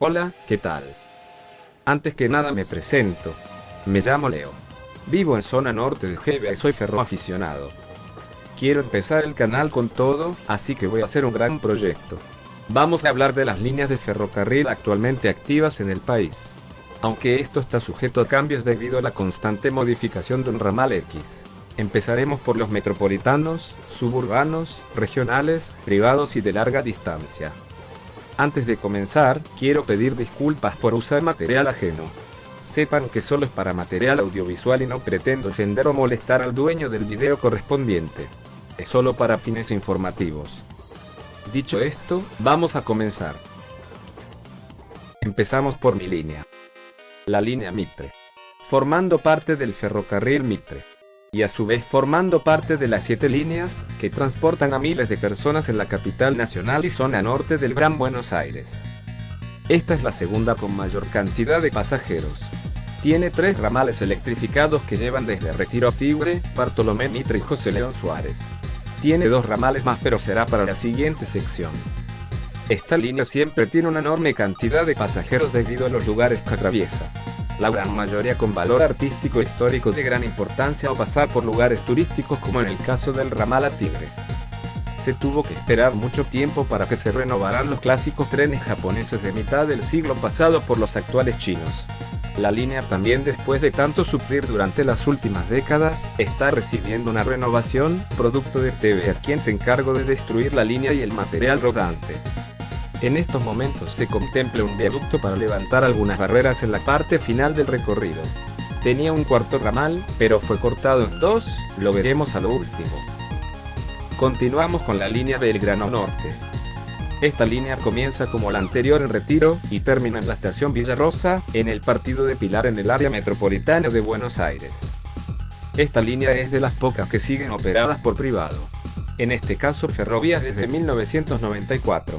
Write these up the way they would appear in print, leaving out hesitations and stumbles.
Hola, ¿qué tal? Antes que nada me presento. Me llamo Leo. Vivo en zona norte de Jebia y soy ferroaficionado. Quiero empezar el canal con todo, así que voy a hacer un gran proyecto. Vamos a hablar de las líneas de ferrocarril actualmente activas en el país. Aunque esto está sujeto a cambios debido a la constante modificación de un ramal X. Empezaremos por los metropolitanos, suburbanos, regionales, privados y de larga distancia. Antes de comenzar, quiero pedir disculpas por usar material ajeno. Sepan que solo es para material audiovisual y no pretendo ofender o molestar al dueño del video correspondiente. Es solo para fines informativos. Dicho esto, vamos a comenzar. Empezamos por mi línea. La línea Mitre. Formando parte del ferrocarril Mitre. Y a su vez formando parte de las 7 líneas, que transportan a miles de personas en la capital nacional y zona norte del Gran Buenos Aires. Esta es la segunda con mayor cantidad de pasajeros. Tiene 3 ramales electrificados que llevan desde Retiro a Tigre, Bartolomé Mitre y José León Suárez. Tiene 2 ramales más, pero será para la siguiente sección. Esta línea siempre tiene una enorme cantidad de pasajeros debido a los lugares que atraviesa. La gran mayoría con valor artístico e histórico de gran importancia o pasar por lugares turísticos como en el caso del ramal a Tigre. Se tuvo que esperar mucho tiempo para que se renovaran los clásicos trenes japoneses de mitad del siglo pasado por los actuales chinos. La línea también, después de tanto sufrir durante las últimas décadas, está recibiendo una renovación, producto de TVR, quien se encargó de destruir la línea y el material rodante. En estos momentos se contempla un viaducto para levantar algunas barreras en la parte final del recorrido. Tenía un cuarto ramal, pero fue cortado en 2, lo veremos a lo último. Continuamos con la línea Belgrano Norte. Esta línea comienza como la anterior en Retiro, y termina en la estación Villa Rosa, en el partido de Pilar en el área metropolitana de Buenos Aires. Esta línea es de las pocas que siguen operadas por privado. En este caso Ferrovías desde 1994.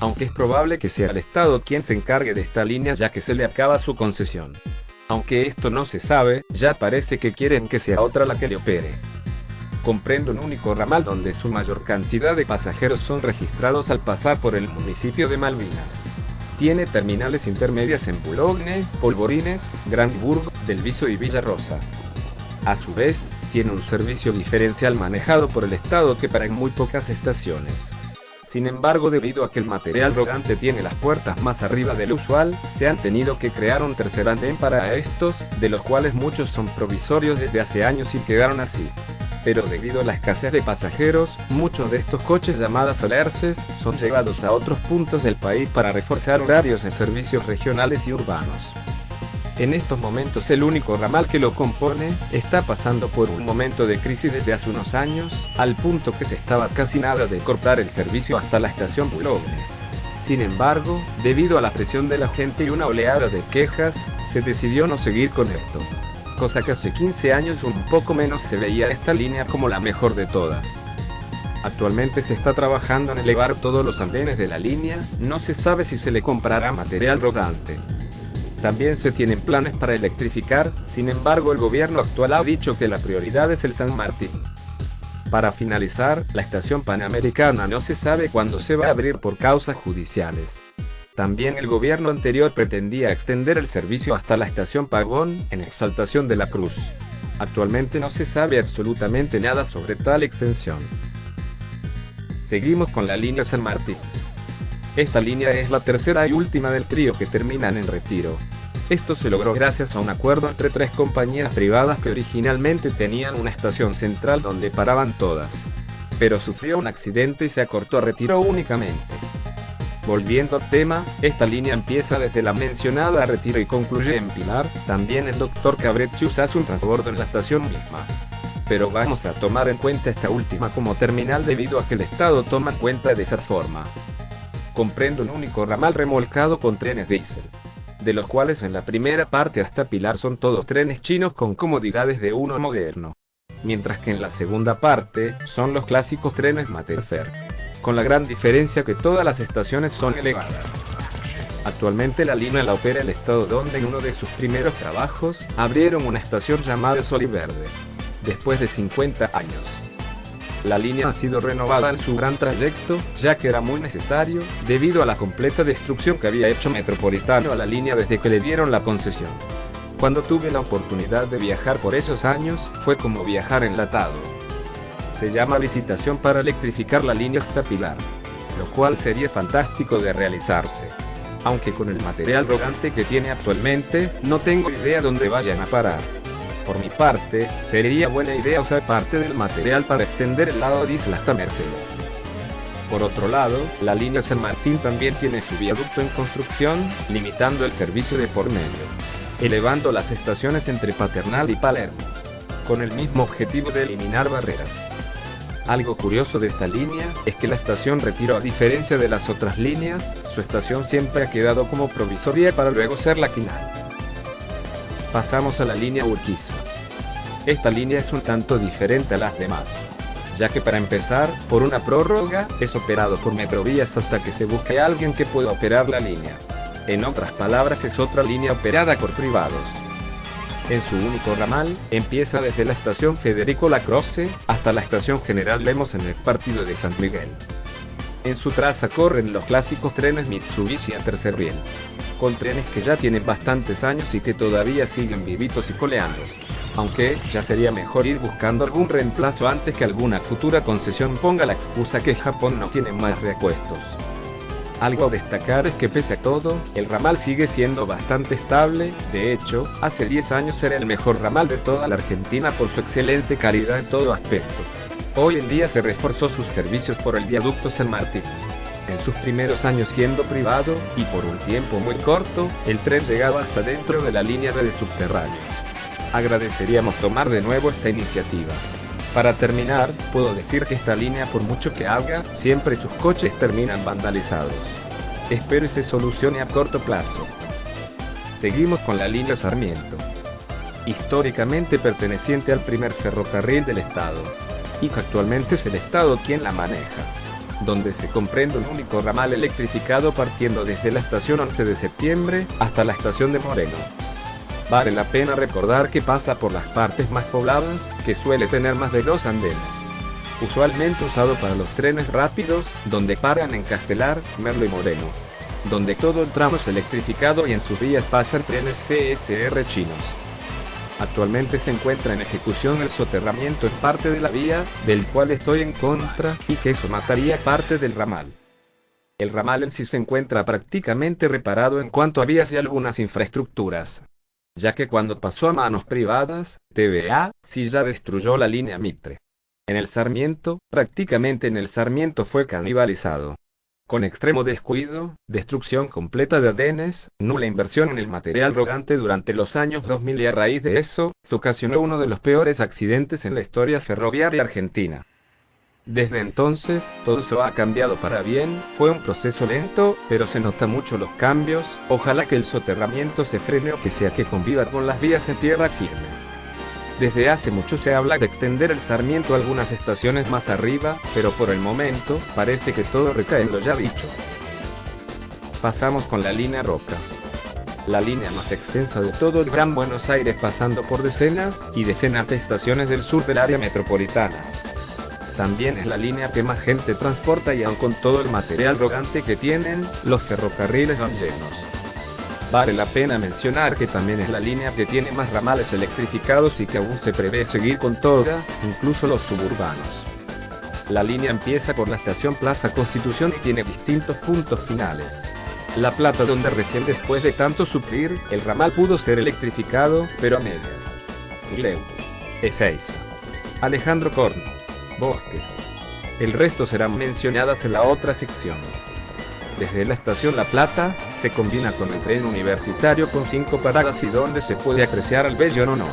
Aunque es probable que sea el Estado quien se encargue de esta línea ya que se le acaba su concesión. Aunque esto no se sabe, ya parece que quieren que sea otra la que le opere. Comprende un único ramal donde su mayor cantidad de pasajeros son registrados al pasar por el municipio de Malvinas. Tiene terminales intermedias en Boulogne, Polvorines, Granburgo, Del Viso y Villa Rosa. A su vez, tiene un servicio diferencial manejado por el Estado que para en muy pocas estaciones. Sin embargo, debido a que el material rodante tiene las puertas más arriba del usual, se han tenido que crear un tercer andén para estos, de los cuales muchos son provisorios desde hace años y quedaron así. Pero debido a la escasez de pasajeros, muchos de estos coches llamadas alerces son llevados a otros puntos del país para reforzar horarios en servicios regionales y urbanos. En estos momentos el único ramal que lo compone, está pasando por un momento de crisis desde hace unos años, al punto que se estaba casi nada de cortar el servicio hasta la estación Boulogne. Sin embargo, debido a la presión de la gente y una oleada de quejas, se decidió no seguir con esto. Cosa que hace 15 años un poco menos se veía esta línea como la mejor de todas. Actualmente se está trabajando en elevar todos los andenes de la línea, no se sabe si se le comprará material rodante. También se tienen planes para electrificar, sin embargo el gobierno actual ha dicho que la prioridad es el San Martín. Para finalizar, la estación Panamericana no se sabe cuándo se va a abrir por causas judiciales. También el gobierno anterior pretendía extender el servicio hasta la estación Pagón, en Exaltación de la Cruz. Actualmente no se sabe absolutamente nada sobre tal extensión. Seguimos con la línea San Martín. Esta línea es la tercera y última del trío que terminan en Retiro. Esto se logró gracias a un acuerdo entre 3 compañías privadas que originalmente tenían una estación central donde paraban todas. Pero sufrió un accidente y se acortó a Retiro únicamente. Volviendo al tema, esta línea empieza desde la mencionada Retiro y concluye en Pilar. También el Dr. Cabrecius hace un transbordo en la estación misma. Pero vamos a tomar en cuenta esta última como terminal debido a que el Estado toma en cuenta de esa forma. Comprende un único ramal remolcado con trenes diésel, de los cuales en la primera parte hasta Pilar son todos trenes chinos con comodidades de uno moderno, mientras que en la segunda parte son los clásicos trenes Materfer, con la gran diferencia que todas las estaciones son elevadas. Actualmente la línea la opera el Estado, donde en uno de sus primeros trabajos abrieron una estación llamada Sol y Verde, después de 50 años. La línea ha sido renovada en su gran trayecto, ya que era muy necesario, debido a la completa destrucción que había hecho Metropolitano a la línea desde que le dieron la concesión. Cuando tuve la oportunidad de viajar por esos años, fue como viajar enlatado. Se llama licitación para electrificar la línea hasta Pilar, lo cual sería fantástico de realizarse. Aunque con el material rodante que tiene actualmente, no tengo idea dónde vayan a parar. Por mi parte, sería buena idea usar parte del material para extender el lado de Isla hasta Mercedes. Por otro lado, la línea San Martín también tiene su viaducto en construcción, limitando el servicio de por medio, elevando las estaciones entre Paternal y Palermo, con el mismo objetivo de eliminar barreras. Algo curioso de esta línea, es que la estación Retiro, a diferencia de las otras líneas, su estación siempre ha quedado como provisoria para luego ser la final. Pasamos a la línea Urquiza. Esta línea es un tanto diferente a las demás, ya que para empezar, por una prórroga, es operado por Metrovías hasta que se busque a alguien que pueda operar la línea. En otras palabras, es otra línea operada por privados. En su único ramal, empieza desde la estación Federico Lacroze, hasta la estación General Lemos en el partido de San Miguel. En su traza corren los clásicos trenes Mitsubishi a tercer riel, con trenes que ya tienen bastantes años y que todavía siguen vivitos y coleando. Aunque, ya sería mejor ir buscando algún reemplazo antes que alguna futura concesión ponga la excusa que Japón no tiene más repuestos. Algo a destacar es que pese a todo, el ramal sigue siendo bastante estable. De hecho, hace 10 años era el mejor ramal de toda la Argentina por su excelente calidad en todo aspecto. Hoy en día se reforzó sus servicios por el viaducto San Martín. En sus primeros años siendo privado, y por un tiempo muy corto, el tren llegaba hasta dentro de la línea de subterráneos. Agradeceríamos tomar de nuevo esta iniciativa. Para terminar, puedo decir que esta línea, por mucho que haga, siempre sus coches terminan vandalizados. Espero se solucione a corto plazo. Seguimos con la línea Sarmiento. Históricamente perteneciente al primer ferrocarril del Estado, y que actualmente es el Estado quien la maneja, donde se comprende un único ramal electrificado partiendo desde la estación 11 de septiembre hasta la estación de Moreno. Vale la pena recordar que pasa por las partes más pobladas, que suele tener más de 2 andenes. Usualmente usado para los trenes rápidos, donde paran en Castelar, Merlo y Moreno, donde todo el tramo es electrificado y en sus vías pasan trenes CSR chinos. Actualmente se encuentra en ejecución el soterramiento en parte de la vía, del cual estoy en contra, y que eso mataría parte del ramal. El ramal en sí se encuentra prácticamente reparado en cuanto a vías y algunas infraestructuras, ya que cuando pasó a manos privadas, TVA, sí ya destruyó la línea Mitre. En el Sarmiento, prácticamente en el Sarmiento fue canibalizado. Con extremo descuido, destrucción completa de andenes, nula inversión en el material rodante durante los años 2000 y a raíz de eso, se ocasionó uno de los peores accidentes en la historia ferroviaria argentina. Desde entonces, todo eso ha cambiado para bien. Fue un proceso lento, pero se nota mucho los cambios. Ojalá que el soterramiento se frene o que sea que conviva con las vías en tierra firme. Desde hace mucho se habla de extender el Sarmiento a algunas estaciones más arriba, pero por el momento, parece que todo recae en lo ya dicho. Pasamos con la línea Roca. La línea más extensa de todo el Gran Buenos Aires, pasando por decenas y decenas de estaciones del sur del área metropolitana. También es la línea que más gente transporta y aun con todo el material rodante que tienen, los ferrocarriles van llenos. Vale la pena mencionar que también es la línea que tiene más ramales electrificados y que aún se prevé seguir con toda, incluso los suburbanos. La línea empieza por la estación Plaza Constitución y tiene distintos puntos finales. La Plata, donde recién después de tanto sufrir, el ramal pudo ser electrificado, pero a medias. Gleu, Ezeiza, Alejandro Corno, Bosques. El resto serán mencionadas en la otra sección. Desde la estación La Plata, se combina con el tren universitario con 5 paradas y donde se puede apreciar al Bello Nono.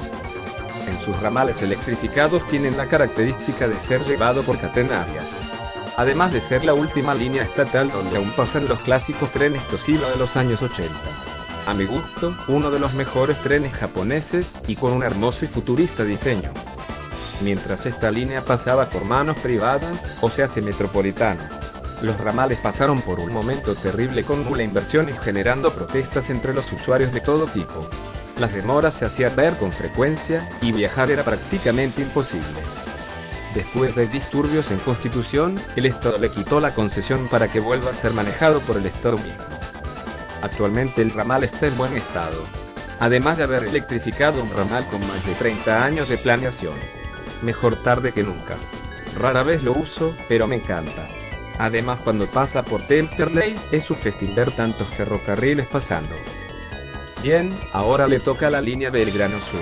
En sus ramales electrificados tienen la característica de ser llevado por catenarias. Además de ser la última línea estatal donde aún pasan los clásicos trenes Toshiba de los años 80. A mi gusto, uno de los mejores trenes japoneses, y con un hermoso y futurista diseño. Mientras esta línea pasaba por manos privadas, o sea metropolitano, los ramales pasaron por un momento terrible con nula inversión y generando protestas entre los usuarios de todo tipo. Las demoras se hacían ver con frecuencia, y viajar era prácticamente imposible. Después de disturbios en Constitución, el Estado le quitó la concesión para que vuelva a ser manejado por el Estado mismo. Actualmente el ramal está en buen estado, además de haber electrificado un ramal con más de 30 años de planeación. Mejor tarde que nunca. Rara vez lo uso, pero me encanta. Además, cuando pasa por Temperley, es un festín ver tantos ferrocarriles pasando. Bien, ahora le toca a la línea Belgrano Sur.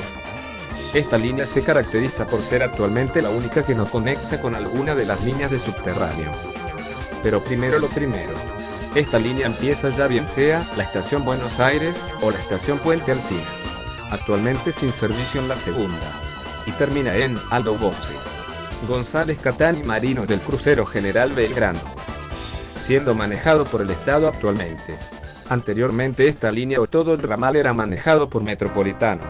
Esta línea se caracteriza por ser actualmente la única que no conecta con alguna de las líneas de subterráneo. Pero primero lo primero. Esta línea empieza ya bien sea la estación Buenos Aires o la estación Puente Alsina. Actualmente sin servicio en la segunda. Y termina en Aldo Bonzi, González Catán y Marinos del crucero General Belgrano, siendo manejado por el Estado actualmente. Anteriormente esta línea o todo el ramal era manejado por Metropolitano.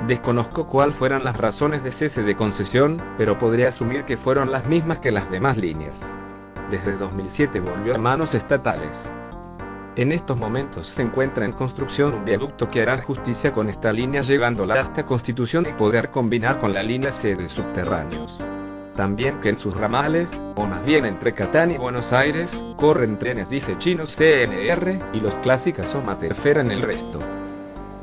Desconozco cuál fueran las razones de cese de concesión, pero podría asumir que fueron las mismas que las demás líneas. Desde 2007 volvió a manos estatales. En estos momentos se encuentra en construcción un viaducto que hará justicia con esta línea, llegándola hasta Constitución y poder combinar con la línea C de subterráneos. También que en sus ramales, o más bien entre Catán y Buenos Aires, corren trenes diésel chinos CNR, y los clásicas o Materfer en el resto.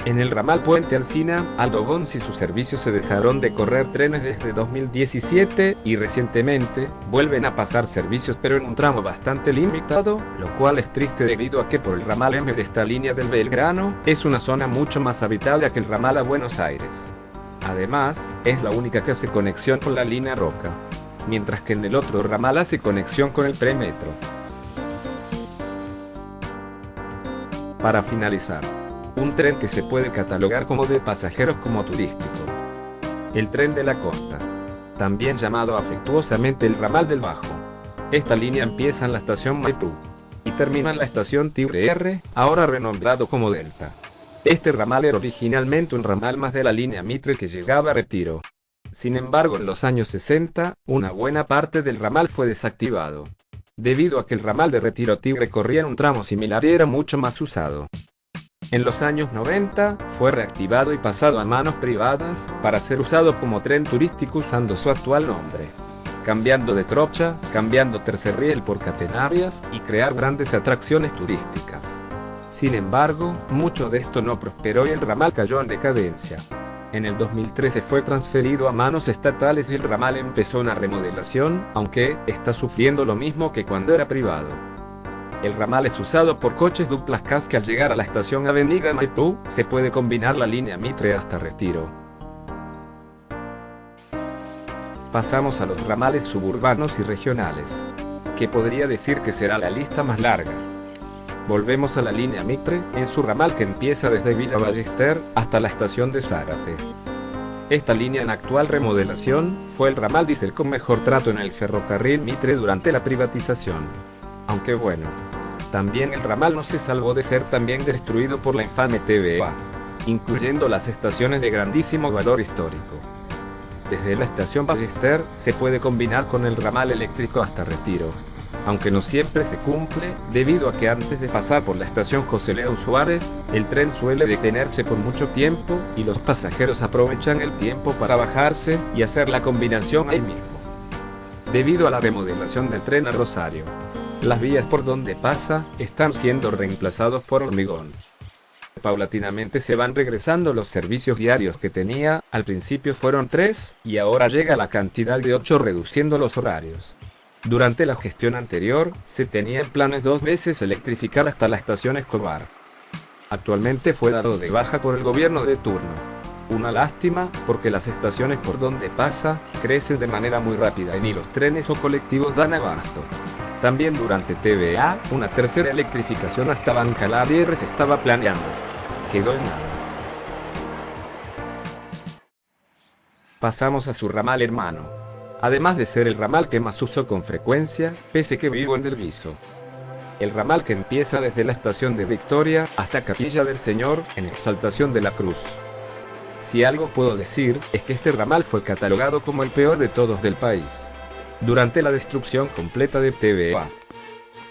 En el ramal Puente Alsina, Aldo Bonzi y sus servicios se dejaron de correr trenes desde 2017, y recientemente, vuelven a pasar servicios pero en un tramo bastante limitado, lo cual es triste debido a que por el ramal M de esta línea del Belgrano, es una zona mucho más habitable que el ramal a Buenos Aires. Además, es la única que hace conexión con la línea Roca, mientras que en el otro ramal hace conexión con el premetro. Para finalizar, un tren que se puede catalogar como de pasajeros como turístico. El tren de la costa, también llamado afectuosamente el ramal del Bajo. Esta línea empieza en la estación Maipú y termina en la estación Tigre R, ahora renombrado como Delta. Este ramal era originalmente un ramal más de la línea Mitre que llegaba a Retiro. Sin embargo, en los años 60, una buena parte del ramal fue desactivado, debido a que el ramal de Retiro Tigre corría en un tramo similar y era mucho más usado. En los años 90, fue reactivado y pasado a manos privadas, para ser usado como tren turístico usando su actual nombre, cambiando de trocha, cambiando tercer riel por catenarias, y crear grandes atracciones turísticas. Sin embargo, mucho de esto no prosperó y el ramal cayó en decadencia. En el 2013 fue transferido a manos estatales y el ramal empezó una remodelación, aunque está sufriendo lo mismo que cuando era privado. El ramal es usado por coches duplas cab que al llegar a la estación Avenida Maipú, se puede combinar la línea Mitre hasta Retiro. Pasamos a los ramales suburbanos y regionales, que podría decir que será la lista más larga. Volvemos a la línea Mitre, en su ramal que empieza desde Villa Ballester hasta la estación de Zárate. Esta línea en actual remodelación, fue el ramal diésel con mejor trato en el ferrocarril Mitre durante la privatización. Aunque bueno, también el ramal no se salvó de ser también destruido por la infame TVA, incluyendo las estaciones de grandísimo valor histórico. Desde la estación Ballester, se puede combinar con el ramal eléctrico hasta Retiro, aunque no siempre se cumple, debido a que antes de pasar por la estación José León Suárez, el tren suele detenerse por mucho tiempo, y los pasajeros aprovechan el tiempo para bajarse, y hacer la combinación ahí mismo. Debido a la remodelación del tren a Rosario, las vías por donde pasa, están siendo reemplazados por hormigón. Paulatinamente se van regresando los servicios diarios que tenía, al principio fueron 3, y ahora llega la cantidad de 8 reduciendo los horarios. Durante la gestión anterior, se tenía en planes 2 veces electrificar hasta la estación Escobar. Actualmente fue dado de baja por el gobierno de turno. Una lástima, porque las estaciones por donde pasa, crecen de manera muy rápida y ni los trenes o colectivos dan abasto. También durante TVA, una tercera electrificación hasta Bancalarier se estaba planeando. Quedó en nada. Pasamos a su ramal hermano. Además de ser el ramal que más uso con frecuencia, pese que vivo en el Viso. El ramal que empieza desde la estación de Victoria, hasta Capilla del Señor, en Exaltación de la Cruz. Si algo puedo decir, es que este ramal fue catalogado como el peor de todos del país, durante la destrucción completa de TVA.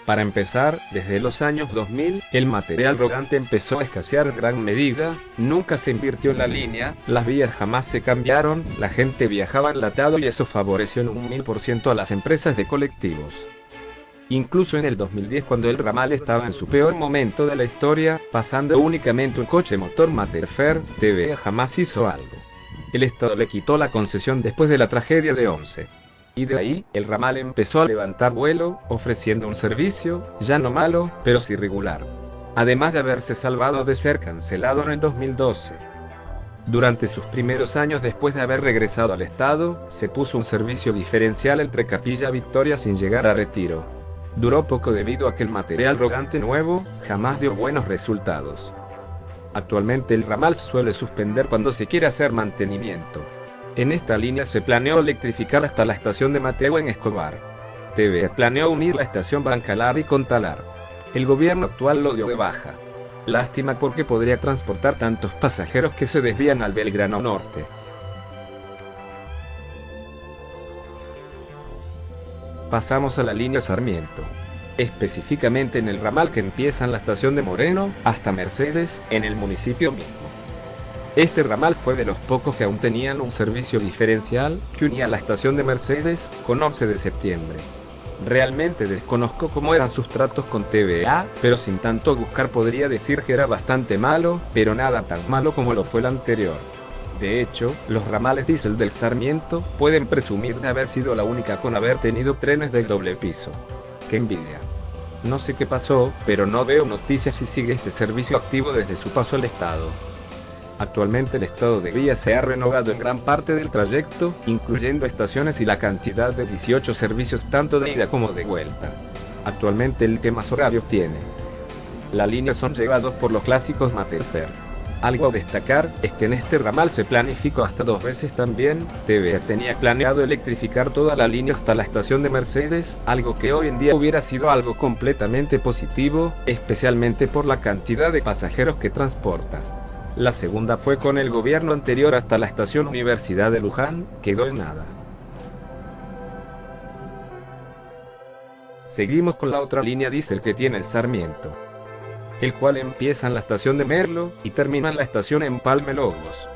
Para empezar, desde los años 2000, el material rodante empezó a escasear en gran medida, nunca se invirtió en la línea, las vías jamás se cambiaron, la gente viajaba enlatado y eso favoreció en un 1000% a las empresas de colectivos. Incluso en el 2010, cuando el ramal estaba en su peor momento de la historia, pasando únicamente un coche motor Materfer, TVA jamás hizo algo. El Estado le quitó la concesión después de la tragedia de Once. Y de ahí, el ramal empezó a levantar vuelo, ofreciendo un servicio, ya no malo, pero sí regular. Además de haberse salvado de ser cancelado en el 2012. Durante sus primeros años después de haber regresado al Estado, se puso un servicio diferencial entre Capilla Victoria sin llegar a Retiro. Duró poco debido a que el material rodante nuevo, jamás dio buenos resultados. Actualmente el ramal se suele suspender cuando se quiere hacer mantenimiento. En esta línea se planeó electrificar hasta la estación de Mateo en Escobar. TVA planeó unir la estación Bacalar con Talar. El gobierno actual lo dio de baja. Lástima porque podría transportar tantos pasajeros que se desvían al Belgrano Norte. Pasamos a la línea Sarmiento. Específicamente en el ramal que empieza en la estación de Moreno, hasta Mercedes, en el municipio mismo. Este ramal fue de los pocos que aún tenían un servicio diferencial, que unía la estación de Mercedes, con 11 de septiembre. Realmente desconozco cómo eran sus tratos con TVA, pero sin tanto buscar podría decir que era bastante malo, pero nada tan malo como lo fue el anterior. De hecho, los ramales diésel del Sarmiento pueden presumir de haber sido la única con haber tenido trenes de doble piso. ¡Qué envidia! No sé qué pasó, pero no veo noticias si sigue este servicio activo desde su paso al Estado. Actualmente el estado de vía se ha renovado en gran parte del trayecto, incluyendo estaciones y la cantidad de 18 servicios tanto de ida como de vuelta. Actualmente el que más horarios tiene. La línea son llevados por los clásicos Materfer. Algo a destacar es que en este ramal se planificó hasta 2 veces también. TVA tenía planeado electrificar toda la línea hasta la estación de Mercedes, algo que hoy en día hubiera sido algo completamente positivo, especialmente por la cantidad de pasajeros que transporta. La segunda fue con el gobierno anterior hasta la estación Universidad de Luján, quedó en nada. Seguimos con la otra línea diésel que tiene el Sarmiento, el cual empieza en la estación de Merlo y termina en la estación Empalme Lobos.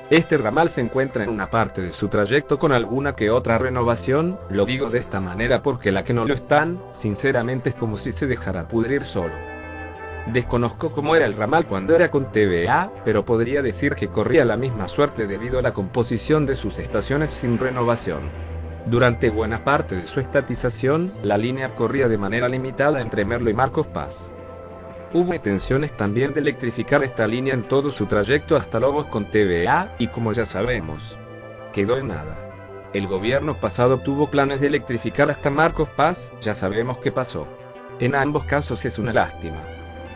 Este ramal se encuentra en una parte de su trayecto con alguna que otra renovación, lo digo de esta manera porque la que no lo están, sinceramente es como si se dejara pudrir solo. Desconozco cómo era el ramal cuando era con TVA, pero podría decir que corría la misma suerte debido a la composición de sus estaciones sin renovación. Durante buena parte de su estatización, la línea corría de manera limitada entre Merlo y Marcos Paz. Hubo intenciones también de electrificar esta línea en todo su trayecto hasta Lobos con TVA, y como ya sabemos, quedó en nada. El gobierno pasado tuvo planes de electrificar hasta Marcos Paz, ya sabemos qué pasó. En ambos casos es una lástima,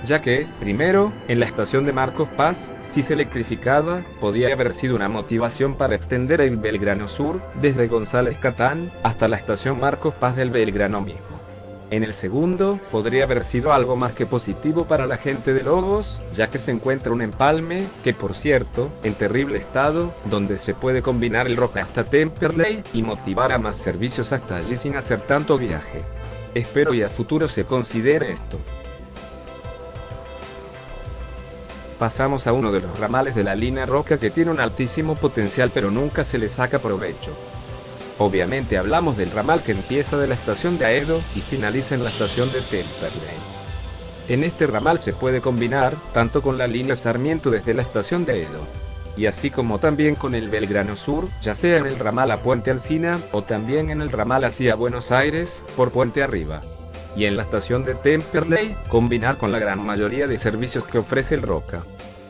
ya que, primero, en la estación de Marcos Paz, si se electrificaba, podía haber sido una motivación para extender el Belgrano Sur, desde González Catán, hasta la estación Marcos Paz del Belgrano mismo. En el segundo, podría haber sido algo más que positivo para la gente de Lobos, ya que se encuentra un empalme, que por cierto, en terrible estado, donde se puede combinar el Roca hasta Temperley, y motivar a más servicios hasta allí sin hacer tanto viaje. Espero y a futuro se considere esto. Pasamos a uno de los ramales de la línea Roca que tiene un altísimo potencial pero nunca se le saca provecho. Obviamente hablamos del ramal que empieza de la estación de Aedo y finaliza en la estación de Temperley. En este ramal se puede combinar tanto con la línea Sarmiento desde la estación de Aedo, y así como también con el Belgrano Sur, ya sea en el ramal a Puente Alsina o también en el ramal hacia Buenos Aires por Puente Arriba. Y en la estación de Temperley, combinar con la gran mayoría de servicios que ofrece el Roca.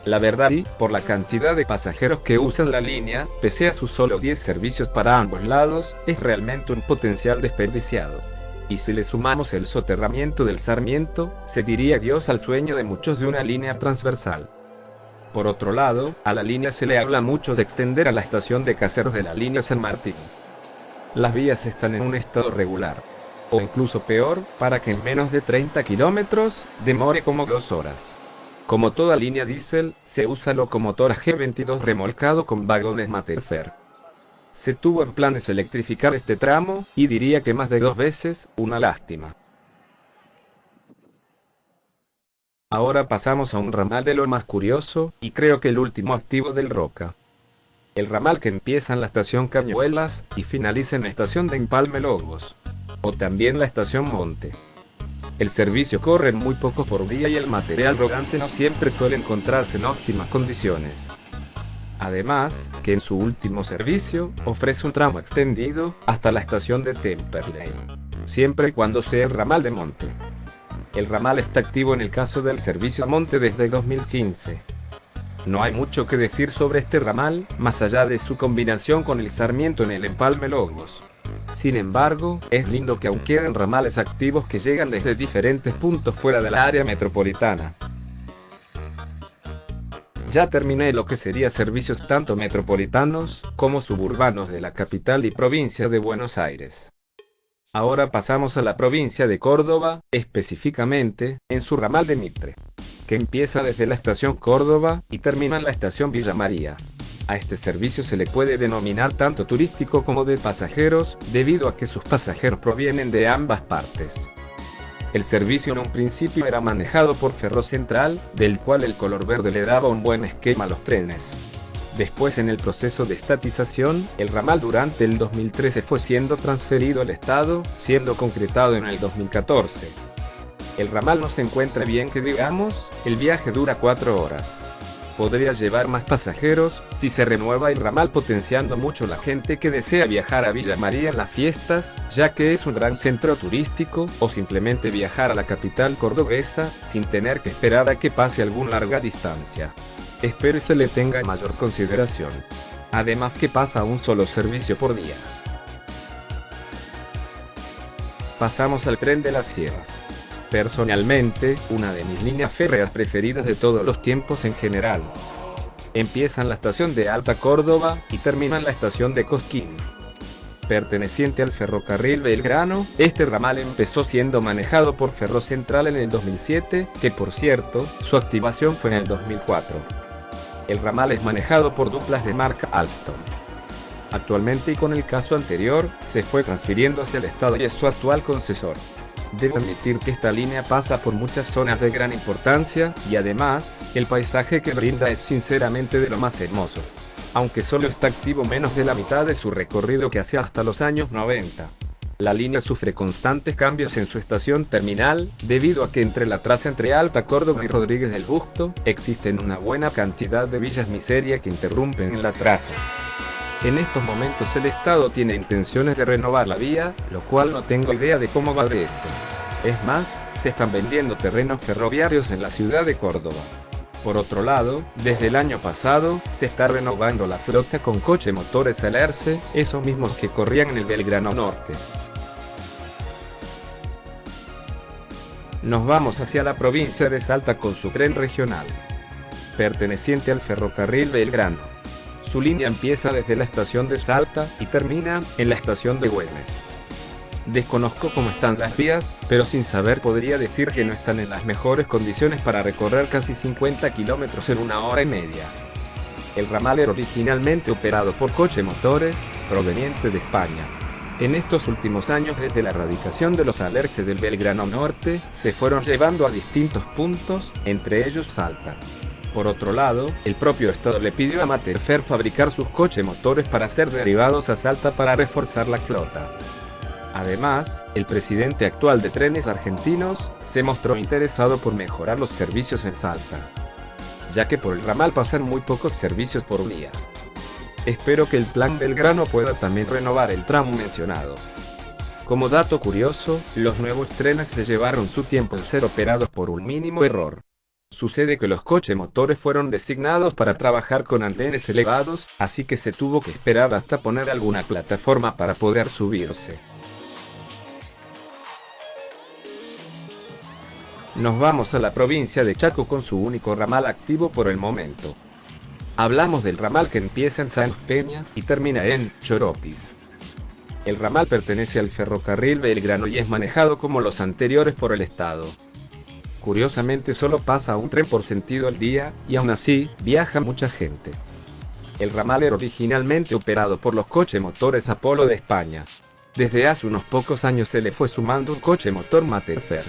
La verdad y, por la cantidad de pasajeros que usan la línea, pese a sus solo 10 servicios para ambos lados, es realmente un potencial desperdiciado. Y si le sumamos el soterramiento del Sarmiento, se diría adiós al sueño de muchos de una línea transversal. Por otro lado, a la línea se le habla mucho de extender a la estación de Caseros de la línea San Martín. Las vías están en un estado regular, o incluso peor, para que en menos de 30 kilómetros, demore como 2 horas. Como toda línea diésel, se usa locomotora G22 remolcado con vagones Materfer. Se tuvo en planes electrificar este tramo, y diría que más de 2 veces, una lástima. Ahora pasamos a un ramal de lo más curioso, y creo que el último activo del Roca. El ramal que empieza en la estación Cañuelas, y finaliza en la estación de Empalme Lobos. O también la estación Monte. El servicio corre muy poco por día y el material rodante no siempre suele encontrarse en óptimas condiciones. Además, que en su último servicio, ofrece un tramo extendido, hasta la estación de Temperley. Siempre y cuando sea el ramal de Monte. El ramal está activo en el caso del servicio a Monte desde 2015. No hay mucho que decir sobre este ramal, más allá de su combinación con el Sarmiento en el Empalme Lobos. Sin embargo, es lindo que aún queden ramales activos que llegan desde diferentes puntos fuera de la área metropolitana. Ya terminé lo que sería servicios tanto metropolitanos, como suburbanos de la capital y provincia de Buenos Aires. Ahora pasamos a la provincia de Córdoba, específicamente, en su ramal de Mitre, que empieza desde la estación Córdoba, y termina en la estación Villa María. A este servicio se le puede denominar tanto turístico como de pasajeros, debido a que sus pasajeros provienen de ambas partes. El servicio en un principio era manejado por Ferrocentral, del cual el color verde le daba un buen esquema a los trenes. Después, en el proceso de estatización, el ramal durante el 2013 fue siendo transferido al Estado, siendo concretado en el 2014. El ramal no se encuentra bien que digamos, el viaje dura 4 horas. Podría llevar más pasajeros, si se renueva el ramal potenciando mucho la gente que desea viajar a Villa María en las fiestas, ya que es un gran centro turístico, o simplemente viajar a la capital cordobesa, sin tener que esperar a que pase alguna larga distancia. Espero y se le tenga mayor consideración. Además que pasa un solo servicio por día. Pasamos al tren de las sierras. Personalmente, una de mis líneas férreas preferidas de todos los tiempos en general. Empieza en la estación de Alta Córdoba, y termina en la estación de Cosquín. Perteneciente al ferrocarril Belgrano, este ramal empezó siendo manejado por Ferrocentral en el 2007, que por cierto, su activación fue en el 2004. El ramal es manejado por duplas de marca Alstom. Actualmente, y con el caso anterior, se fue transfiriendo hacia el Estado y es su actual concesor. Debo admitir que esta línea pasa por muchas zonas de gran importancia, y además, el paisaje que brinda es sinceramente de lo más hermoso. Aunque solo está activo menos de la mitad de su recorrido que hacía hasta los años 90. La línea sufre constantes cambios en su estación terminal, debido a que entre la traza entre Alta Córdoba y Rodríguez del Busto, existen una buena cantidad de villas miseria que interrumpen en la traza. En estos momentos el Estado tiene intenciones de renovar la vía, lo cual no tengo idea de cómo va de esto. Es más, se están vendiendo terrenos ferroviarios en la ciudad de Córdoba. Por otro lado, desde el año pasado, se está renovando la flota con coche motores Alerce, esos mismos que corrían en el Belgrano Norte. Nos vamos hacia la provincia de Salta con su tren regional, perteneciente al ferrocarril Belgrano. Su línea empieza desde la estación de Salta, y termina en la estación de Güemes. Desconozco cómo están las vías, pero sin saber podría decir que no están en las mejores condiciones para recorrer casi 50 kilómetros en 1 hora y media. El ramal era originalmente operado por Coche Motores, proveniente de España. En estos últimos años, desde la erradicación de los Alerce del Belgrano Norte, se fueron llevando a distintos puntos, entre ellos Salta. Por otro lado, el propio Estado le pidió a Materfer fabricar sus coche motores para ser derivados a Salta para reforzar la flota. Además, el presidente actual de Trenes Argentinos se mostró interesado por mejorar los servicios en Salta, ya que por el ramal pasan muy pocos servicios por día. Espero que el plan Belgrano pueda también renovar el tramo mencionado. Como dato curioso, los nuevos trenes se llevaron su tiempo en ser operados por un mínimo error. Sucede que los coche motores fueron designados para trabajar con andenes elevados, así que se tuvo que esperar hasta poner alguna plataforma para poder subirse. Nos vamos a la provincia de Chaco con su único ramal activo por el momento. Hablamos del ramal que empieza en Sáenz Peña, y termina en Choropis. El ramal pertenece al ferrocarril Belgrano y es manejado como los anteriores por el Estado. Curiosamente solo pasa un tren por sentido al día, y aún así, viaja mucha gente. El ramal era originalmente operado por los coche motores Apolo de España. Desde hace unos pocos años se le fue sumando un coche motor Materfer.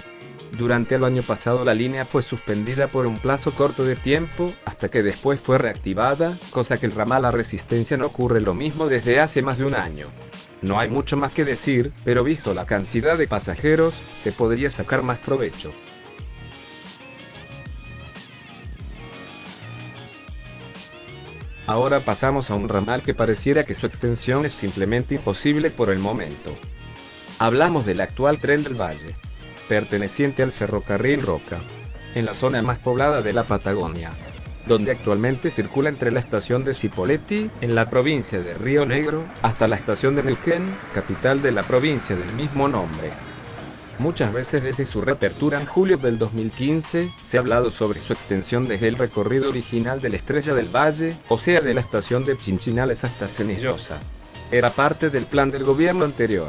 Durante el año pasado la línea fue suspendida por un plazo corto de tiempo, hasta que después fue reactivada, cosa que el ramal La Resistencia no ocurre lo mismo desde hace más de un año. No hay mucho más que decir, pero visto la cantidad de pasajeros, se podría sacar más provecho. Ahora pasamos a un ramal que pareciera que su extensión es simplemente imposible por el momento. Hablamos del actual Tren del Valle, perteneciente al ferrocarril Roca, en la zona más poblada de la Patagonia, donde actualmente circula entre la estación de Cipolletti, en la provincia de Río Negro, hasta la estación de Neuquén, capital de la provincia del mismo nombre. Muchas veces desde su reapertura en julio del 2015, se ha hablado sobre su extensión desde el recorrido original de la Estrella del Valle, o sea de la estación de Chinchínales hasta Cenillosa. Era parte del plan del gobierno anterior.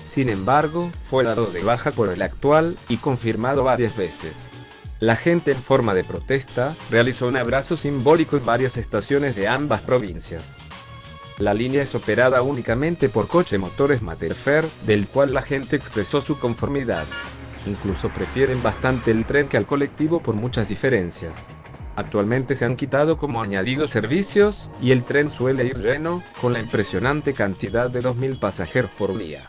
Sin embargo, fue dado de baja por el actual, y confirmado varias veces. La gente en forma de protesta, realizó un abrazo simbólico en varias estaciones de ambas provincias. La línea es operada únicamente por Coche Motores Materfer, del cual la gente expresó su conformidad. Incluso prefieren bastante el tren que al colectivo por muchas diferencias. Actualmente se han quitado como añadidos servicios, y el tren suele ir lleno, con la impresionante cantidad de 2.000 pasajeros por día.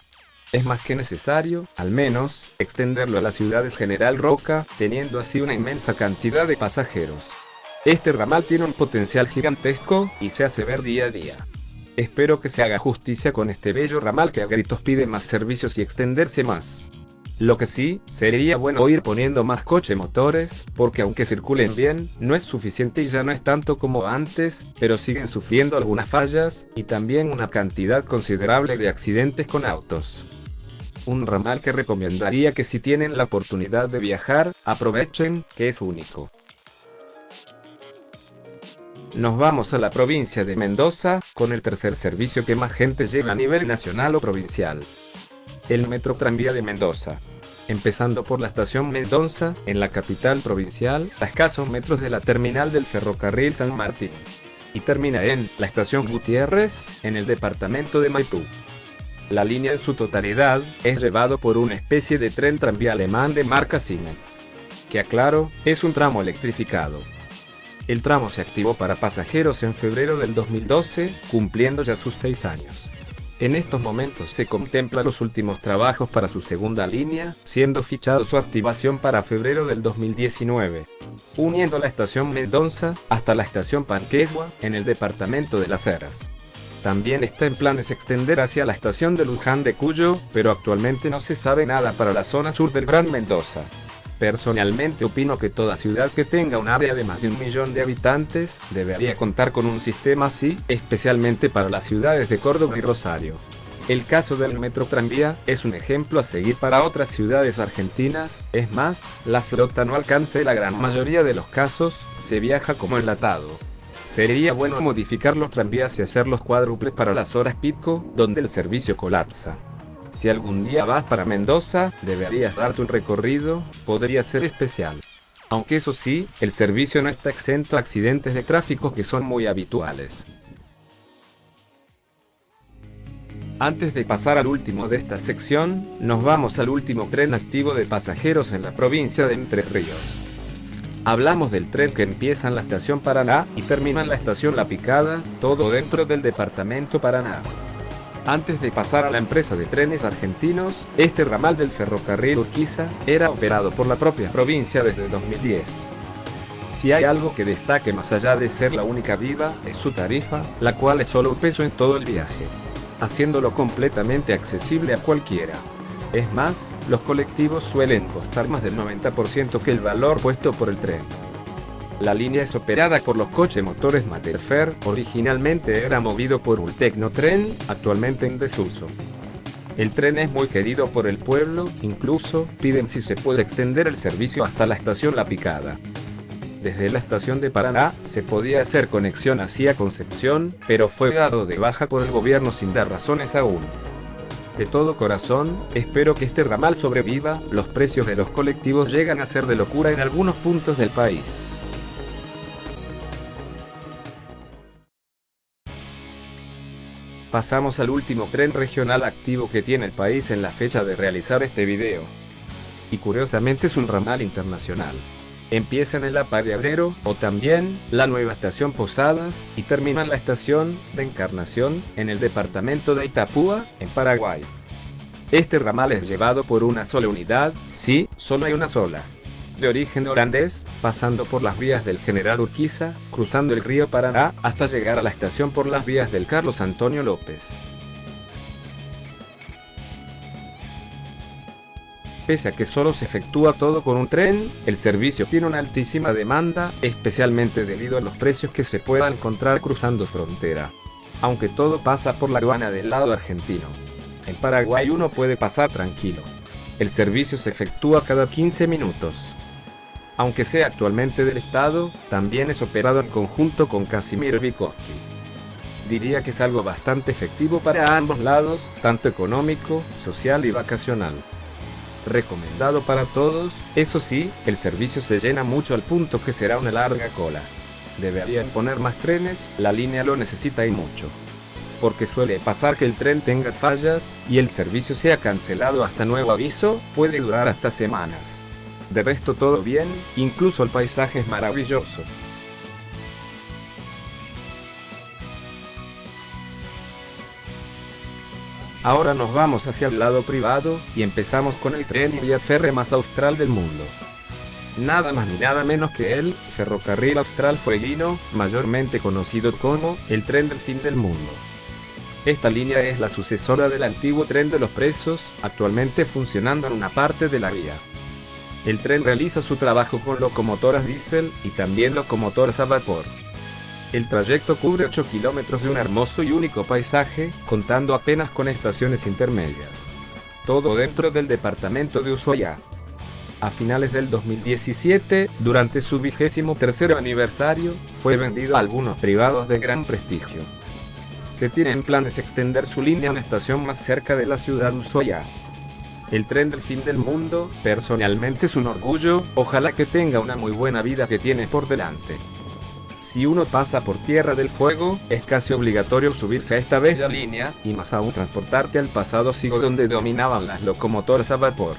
Es más que necesario, al menos, extenderlo a la ciudad de General Roca, teniendo así una inmensa cantidad de pasajeros. Este ramal tiene un potencial gigantesco, y se hace ver día a día. Espero que se haga justicia con este bello ramal que a gritos pide más servicios y extenderse más. Lo que sí, sería bueno ir poniendo más coche motores, porque aunque circulen bien, no es suficiente y ya no es tanto como antes, pero siguen sufriendo algunas fallas, y también una cantidad considerable de accidentes con autos. Un ramal que recomendaría que si tienen la oportunidad de viajar, aprovechen, que es único. Nos vamos a la provincia de Mendoza, con el tercer servicio que más gente lleva a nivel nacional o provincial. El Metro Tranvía de Mendoza. Empezando por la estación Mendoza, en la capital provincial, a escasos metros de la terminal del ferrocarril San Martín. Y termina en la estación Gutiérrez, en el departamento de Maipú. La línea en su totalidad, es llevado por una especie de tren tranvía alemán de marca Siemens. Que aclaro, es un tramo electrificado. El tramo se activó para pasajeros en febrero del 2012, cumpliendo ya sus 6 años. En estos momentos se contemplan los últimos trabajos para su segunda línea, siendo fichado su activación para febrero del 2019, uniendo la estación Mendoza hasta la estación Panquegua, en el departamento de Las Heras. También está en planes extender hacia la estación de Luján de Cuyo, pero actualmente no se sabe nada para la zona sur del Gran Mendoza. Personalmente opino que toda ciudad que tenga un área de más de 1 millón de habitantes, debería contar con un sistema así, especialmente para las ciudades de Córdoba y Rosario. El caso del Metro Tranvía, es un ejemplo a seguir para otras ciudades argentinas, es más, la flota no alcanza y la gran mayoría de los casos, se viaja como enlatado. Sería bueno modificar los tranvías y hacerlos cuádruples para las horas pico, donde el servicio colapsa. Si algún día vas para Mendoza, deberías darte un recorrido, podría ser especial. Aunque eso sí, el servicio no está exento a accidentes de tráfico que son muy habituales. Antes de pasar al último de esta sección, nos vamos al último tren activo de pasajeros en la provincia de Entre Ríos. Hablamos del tren que empieza en la estación Paraná y termina en la estación La Picada, todo dentro del departamento Paraná. Antes de pasar a la empresa de trenes argentinos, este ramal del ferrocarril Urquiza era operado por la propia provincia desde 2010. Si hay algo que destaque más allá de ser la única viva, es su tarifa, la cual es solo un peso en todo el viaje, haciéndolo completamente accesible a cualquiera. Es más, los colectivos suelen costar más del 90% que el valor puesto por el tren. La línea es operada por los coches motores Materfer, originalmente era movido por un Tecnotren, actualmente en desuso. El tren es muy querido por el pueblo, incluso piden si se puede extender el servicio hasta la estación La Picada. Desde la estación de Paraná, se podía hacer conexión hacia Concepción, pero fue dado de baja por el gobierno sin dar razones aún. De todo corazón, espero que este ramal sobreviva, los precios de los colectivos llegan a ser de locura en algunos puntos del país. Pasamos al último tren regional activo que tiene el país en la fecha de realizar este video. y curiosamente es un ramal internacional. Empieza en el Apagadero, o también, la nueva estación Posadas, y termina en la estación de Encarnación, en el departamento de Itapúa, en Paraguay. Este ramal es llevado por una sola unidad, sí, solo hay una sola. De origen holandés, pasando por las vías del General Urquiza, cruzando el río Paraná, hasta llegar a la estación por las vías del Carlos Antonio López. Pese a que solo se efectúa todo con un tren, el servicio tiene una altísima demanda, especialmente debido a los precios que se pueda encontrar cruzando frontera. Aunque todo pasa por la aduana del lado argentino. En Paraguay uno puede pasar tranquilo. El servicio se efectúa cada 15 minutos. Aunque sea actualmente del Estado, también es operado en conjunto con Casimiro Vygotsky. Diría que es algo bastante efectivo para ambos lados, tanto económico, social y vacacional. Recomendado para todos, eso sí, el servicio se llena mucho al punto que será una larga cola. Deberían poner más trenes, la línea lo necesita y mucho. Porque suele pasar que el tren tenga fallas, y el servicio sea cancelado hasta nuevo aviso, puede durar hasta semanas. De resto todo bien, incluso el paisaje es maravilloso. Ahora nos vamos hacia el lado privado, y empezamos con el tren y vía férrea más austral del mundo. Nada más ni nada menos que el Ferrocarril Austral Fueguino, mayormente conocido como el Tren del Fin del Mundo. Esta línea es la sucesora del antiguo Tren de los Presos, actualmente funcionando en una parte de la vía. El tren realiza su trabajo con locomotoras diésel, y también locomotoras a vapor. El trayecto cubre 8 kilómetros de un hermoso y único paisaje, contando apenas con estaciones intermedias. Todo dentro del departamento de Ushuaia. A finales del 2017, durante su 23º aniversario, fue vendido a algunos privados de gran prestigio. Se tienen planes extender su línea a una estación más cerca de la ciudad de Ushuaia. El tren del fin del mundo, personalmente es un orgullo, ojalá que tenga una muy buena vida que tiene por delante. Si uno pasa por Tierra del Fuego, es casi obligatorio subirse a esta bella línea, y más aún transportarte al pasado siglo donde dominaban las locomotoras a vapor.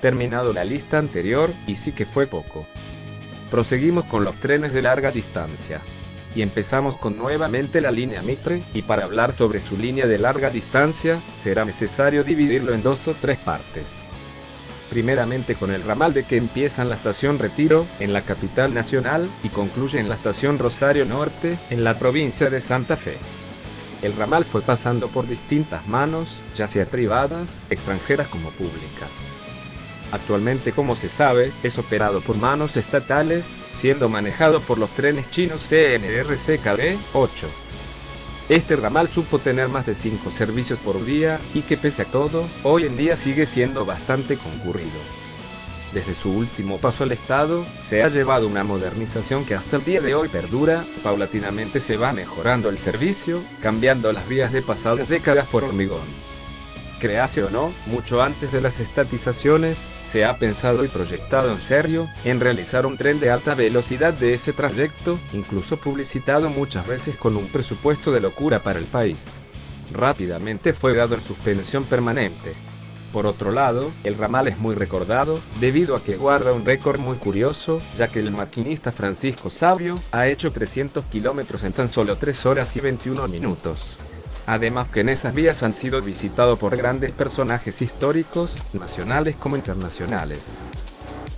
Terminado la lista anterior, y sí que fue poco. Proseguimos con los trenes de larga distancia. Y empezamos con nuevamente la línea Mitre, y para hablar sobre su línea de larga distancia, será necesario dividirlo en 2 o 3 partes. Primeramente con el ramal de que empieza en la estación Retiro, en la capital nacional, y concluye en la estación Rosario Norte, en la provincia de Santa Fe. El ramal fue pasando por distintas manos, ya sea privadas, extranjeras como públicas. Actualmente, como se sabe, es operado por manos estatales, siendo manejado por los trenes chinos CNR-CKB 8. Este ramal supo tener más de 5 servicios por día, y que pese a todo, hoy en día sigue siendo bastante concurrido. Desde su último paso al Estado, se ha llevado una modernización que hasta el día de hoy perdura, paulatinamente se va mejorando el servicio, cambiando las vías de pasadas décadas por hormigón. Créase o no, mucho antes de las estatizaciones, se ha pensado y proyectado en serio, en realizar un tren de alta velocidad de ese trayecto, incluso publicitado muchas veces con un presupuesto de locura para el país. Rápidamente fue dado en suspensión permanente. Por otro lado, el ramal es muy recordado, debido a que guarda un récord muy curioso, ya que el maquinista Francisco Sabio, ha hecho 300 kilómetros en tan solo 3 horas y 21 minutos. Además que en esas vías han sido visitados por grandes personajes históricos, nacionales como internacionales.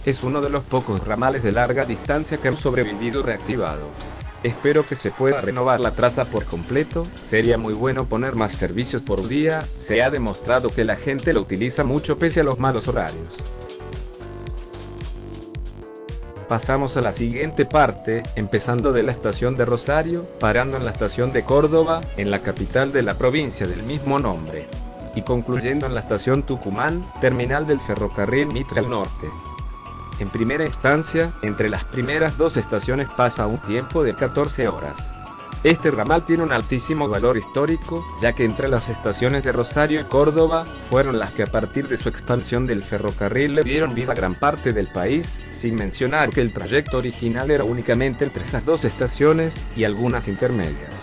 Es uno de los pocos ramales de larga distancia que han sobrevivido reactivado. Espero que se pueda renovar la traza por completo, sería muy bueno poner más servicios por día, se ha demostrado que la gente lo utiliza mucho pese a los malos horarios. Pasamos a la siguiente parte, empezando de la estación de Rosario, parando en la estación de Córdoba, en la capital de la provincia del mismo nombre, y concluyendo en la estación Tucumán, terminal del ferrocarril Mitre al norte. En primera instancia, entre las primeras 2 estaciones pasa un tiempo de 14 horas. Este ramal tiene un altísimo valor histórico, ya que entre las estaciones de Rosario y Córdoba, fueron las que a partir de su expansión del ferrocarril le dieron vida a gran parte del país, sin mencionar que el trayecto original era únicamente entre esas 2 estaciones, y algunas intermedias.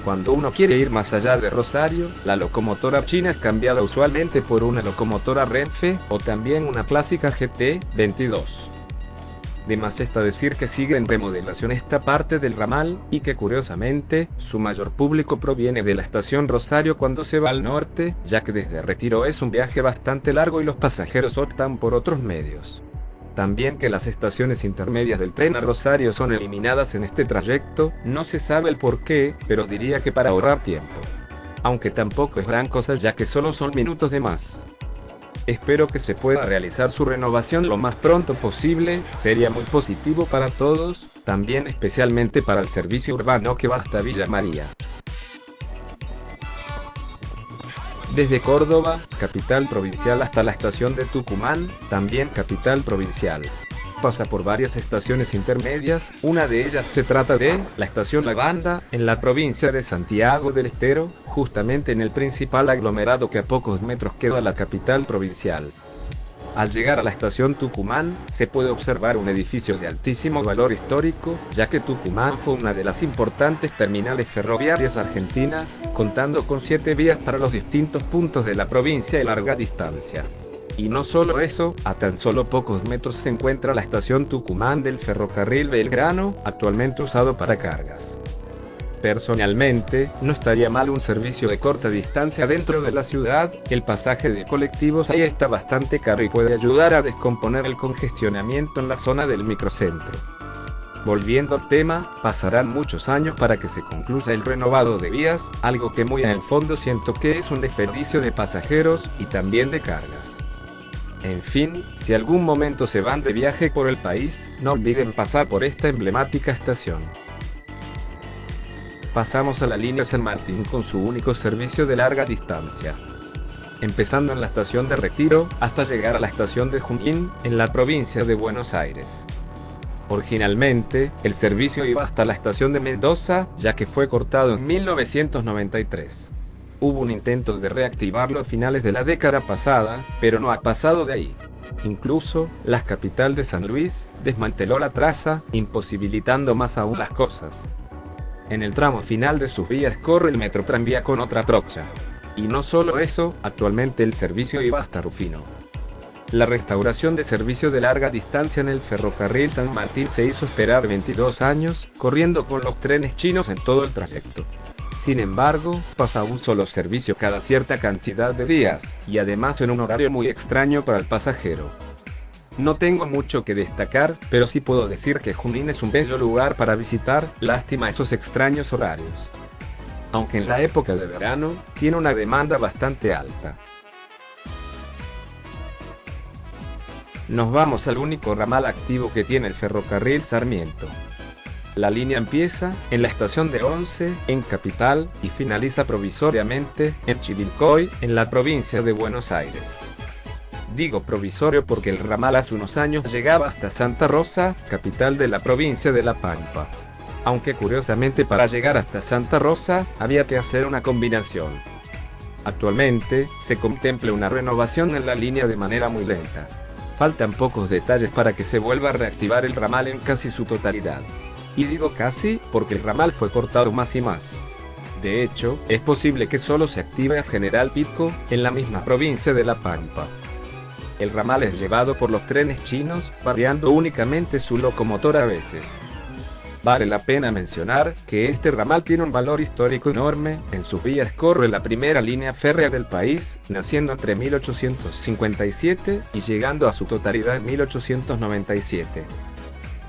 Cuando uno quiere ir más allá de Rosario, la locomotora china es cambiada usualmente por una locomotora Renfe, o también una clásica GT22. De más está decir que sigue en remodelación esta parte del ramal, y que curiosamente, su mayor público proviene de la estación Rosario cuando se va al norte, ya que desde Retiro es un viaje bastante largo y los pasajeros optan por otros medios. También que las estaciones intermedias del tren a Rosario son eliminadas en este trayecto, no se sabe el por qué, pero diría que para ahorrar tiempo. Aunque tampoco es gran cosa ya que solo son minutos de más. Espero que se pueda realizar su renovación lo más pronto posible, sería muy positivo para todos, también especialmente para el servicio urbano que va hasta Villa María. Desde Córdoba, capital provincial, hasta la estación de Tucumán, también capital provincial. Pasa por varias estaciones intermedias, una de ellas se trata de la estación La Banda, en la provincia de Santiago del Estero, justamente en el principal aglomerado que a pocos metros queda la capital provincial. Al llegar a la estación Tucumán, se puede observar un edificio de altísimo valor histórico, ya que Tucumán fue una de las importantes terminales ferroviarias argentinas, contando con 7 vías para los distintos puntos de la provincia de larga distancia. Y no solo eso, a tan solo pocos metros se encuentra la estación Tucumán del ferrocarril Belgrano, actualmente usado para cargas. Personalmente, no estaría mal un servicio de corta distancia dentro de la ciudad, el pasaje de colectivos ahí está bastante caro y puede ayudar a descomponer el congestionamiento en la zona del microcentro. Volviendo al tema, pasarán muchos años para que se concluya el renovado de vías, algo que muy en el fondo siento que es un desperdicio de pasajeros y también de cargas. En fin, si algún momento se van de viaje por el país, no olviden pasar por esta emblemática estación. Pasamos a la línea San Martín con su único servicio de larga distancia. Empezando en la estación de Retiro, hasta llegar a la estación de Junín, en la provincia de Buenos Aires. Originalmente, el servicio iba hasta la estación de Mendoza, ya que fue cortado en 1993. Hubo un intento de reactivarlo a finales de la década pasada, pero no ha pasado de ahí. Incluso, la capital de San Luis desmanteló la traza, imposibilitando más aún las cosas. En el tramo final de sus vías corre el metro tranvía con otra trocha. Y no solo eso, actualmente el servicio iba hasta Rufino. La restauración de servicio de larga distancia en el ferrocarril San Martín se hizo esperar 22 años, corriendo con los trenes chinos en todo el trayecto. Sin embargo, pasa un solo servicio cada cierta cantidad de días, y además en un horario muy extraño para el pasajero. No tengo mucho que destacar, pero sí puedo decir que Junín es un bello lugar para visitar, lástima esos extraños horarios. Aunque en la época de verano, tiene una demanda bastante alta. Nos vamos al único ramal activo que tiene el ferrocarril Sarmiento. La línea empieza en la estación de Once, en Capital, y finaliza provisoriamente en Chivilcoy, en la provincia de Buenos Aires. Digo provisorio porque el ramal hace unos años llegaba hasta Santa Rosa, capital de la provincia de La Pampa. Aunque curiosamente para llegar hasta Santa Rosa, había que hacer una combinación. Actualmente, se contempla una renovación en la línea de manera muy lenta. Faltan pocos detalles para que se vuelva a reactivar el ramal en casi su totalidad. Y digo casi, porque el ramal fue cortado más y más. De hecho, es posible que solo se active a General Pico, en la misma provincia de La Pampa. El ramal es llevado por los trenes chinos, variando únicamente su locomotora a veces. Vale la pena mencionar que este ramal tiene un valor histórico enorme, en sus vías corre la primera línea férrea del país, naciendo entre 1857 y llegando a su totalidad en 1897.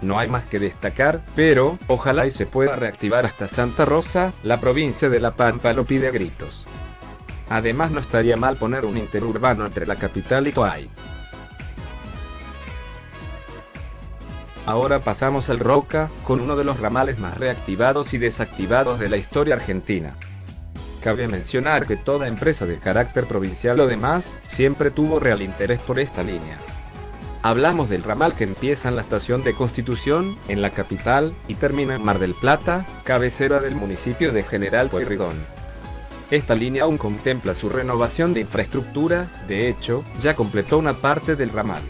No hay más que destacar, pero ojalá y se pueda reactivar hasta Santa Rosa, la provincia de La Pampa lo pide a gritos. Además no estaría mal poner un interurbano entre la capital y Coay. Ahora pasamos al Roca, con uno de los ramales más reactivados y desactivados de la historia argentina. Cabe mencionar que toda empresa de carácter provincial o demás, siempre tuvo real interés por esta línea. Hablamos del ramal que empieza en la estación de Constitución, en la capital, y termina en Mar del Plata, cabecera del municipio de General Pueyrredón. Esta línea aún contempla su renovación de infraestructura, de hecho, ya completó una parte del ramal.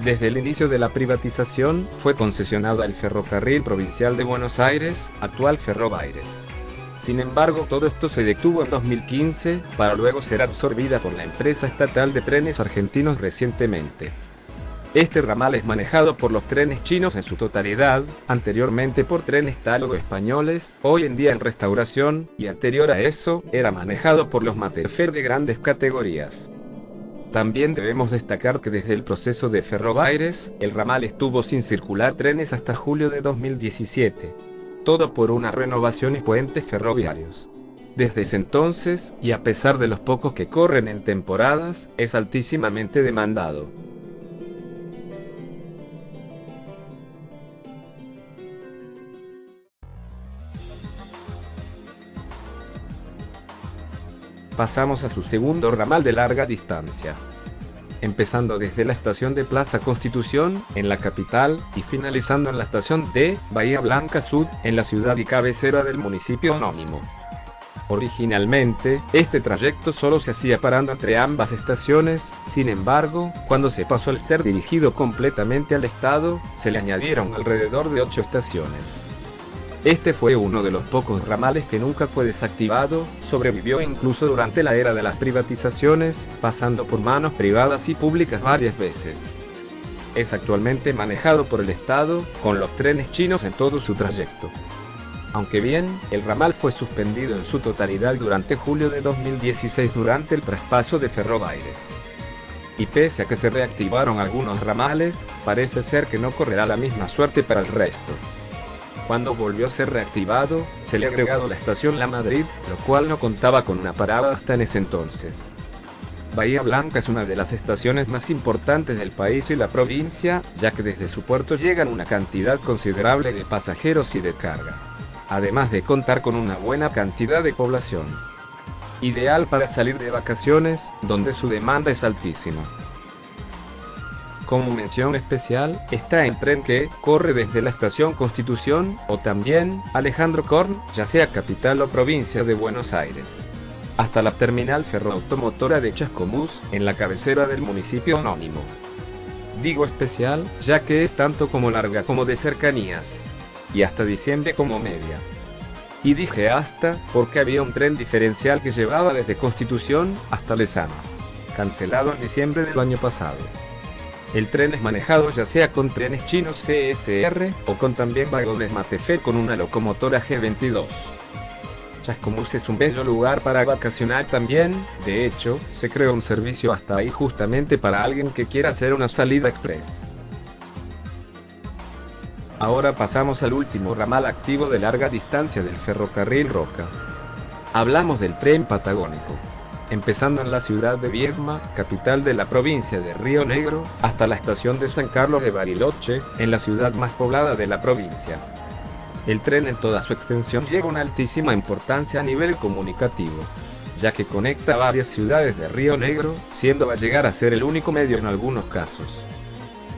Desde el inicio de la privatización, fue concesionado al Ferrocarril Provincial de Buenos Aires, actual Ferrobaires. Sin embargo, todo esto se detuvo en 2015, para luego ser absorbida por la empresa estatal de trenes argentinos recientemente. Este ramal es manejado por los trenes chinos en su totalidad, anteriormente por trenes tálogo-españoles, hoy en día en restauración, y anterior a eso, era manejado por los Materfer de grandes categorías. También debemos destacar que desde el proceso de Ferrobaires, el ramal estuvo sin circular trenes hasta julio de 2017. Todo por una renovación y puentes ferroviarios. Desde ese entonces, y a pesar de los pocos que corren en temporadas, es altísimamente demandado. Pasamos a su segundo ramal de larga distancia, empezando desde la estación de Plaza Constitución, en la capital, y finalizando en la estación de Bahía Blanca Sud, en la ciudad y cabecera del municipio homónimo. Originalmente, este trayecto solo se hacía parando entre ambas estaciones, sin embargo, cuando se pasó al ser dirigido completamente al Estado, se le añadieron alrededor de 8 estaciones. Este fue uno de los pocos ramales que nunca fue desactivado, sobrevivió incluso durante la era de las privatizaciones, pasando por manos privadas y públicas varias veces. Es actualmente manejado por el Estado, con los trenes chinos en todo su trayecto. Aunque bien, el ramal fue suspendido en su totalidad durante julio de 2016 durante el traspaso de Ferrobaires. Y pese a que se reactivaron algunos ramales, parece ser que no correrá la misma suerte para el resto. Cuando volvió a ser reactivado, se le ha agregado la estación La Madrid, lo cual no contaba con una parada hasta en ese entonces. Bahía Blanca es una de las estaciones más importantes del país y la provincia, ya que desde su puerto llegan una cantidad considerable de pasajeros y de carga, además de contar con una buena cantidad de población. Ideal para salir de vacaciones, donde su demanda es altísima. Como mención especial, está el tren que corre desde la estación Constitución, o también Alejandro Korn, ya sea capital o provincia de Buenos Aires, hasta la terminal ferroautomotora de Chascomús, en la cabecera del municipio homónimo. Digo especial, ya que es tanto como larga como de cercanías, y hasta diciembre como media. Y dije hasta, porque había un tren diferencial que llevaba desde Constitución hasta Lezama, cancelado en diciembre del año pasado. El tren es manejado ya sea con trenes chinos CSR, o con también vagones Materfer con una locomotora G22. Chascomús es un bello lugar para vacacionar también, de hecho, se creó un servicio hasta ahí justamente para alguien que quiera hacer una salida express. Ahora pasamos al último ramal activo de larga distancia del ferrocarril Roca. Hablamos del tren patagónico. Empezando en la ciudad de Viedma, capital de la provincia de Río Negro, hasta la estación de San Carlos de Bariloche, en la ciudad más poblada de la provincia. El tren en toda su extensión llega a una altísima importancia a nivel comunicativo, ya que conecta varias ciudades de Río Negro, siendo a llegar a ser el único medio en algunos casos.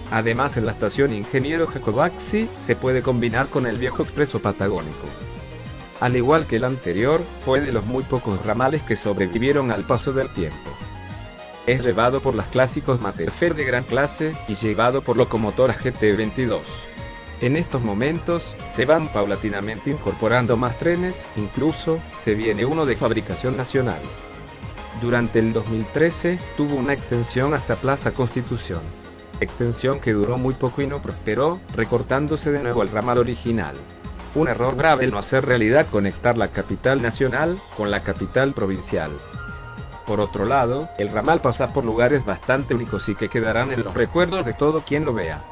Además, en la estación Ingeniero Jacobacci se puede combinar con el viejo expreso patagónico. Al igual que el anterior, fue de los muy pocos ramales que sobrevivieron al paso del tiempo. Es llevado por las clásicos Materfer de gran clase, y llevado por locomotoras GT22. En estos momentos, se van paulatinamente incorporando más trenes, incluso, se viene uno de fabricación nacional. Durante el 2013, tuvo una extensión hasta Plaza Constitución. Extensión que duró muy poco y no prosperó, recortándose de nuevo el ramal original. Un error grave el no hacer realidad conectar la capital nacional con la capital provincial. Por otro lado, el ramal pasa por lugares bastante únicos y que quedarán en los recuerdos de todo quien lo vea.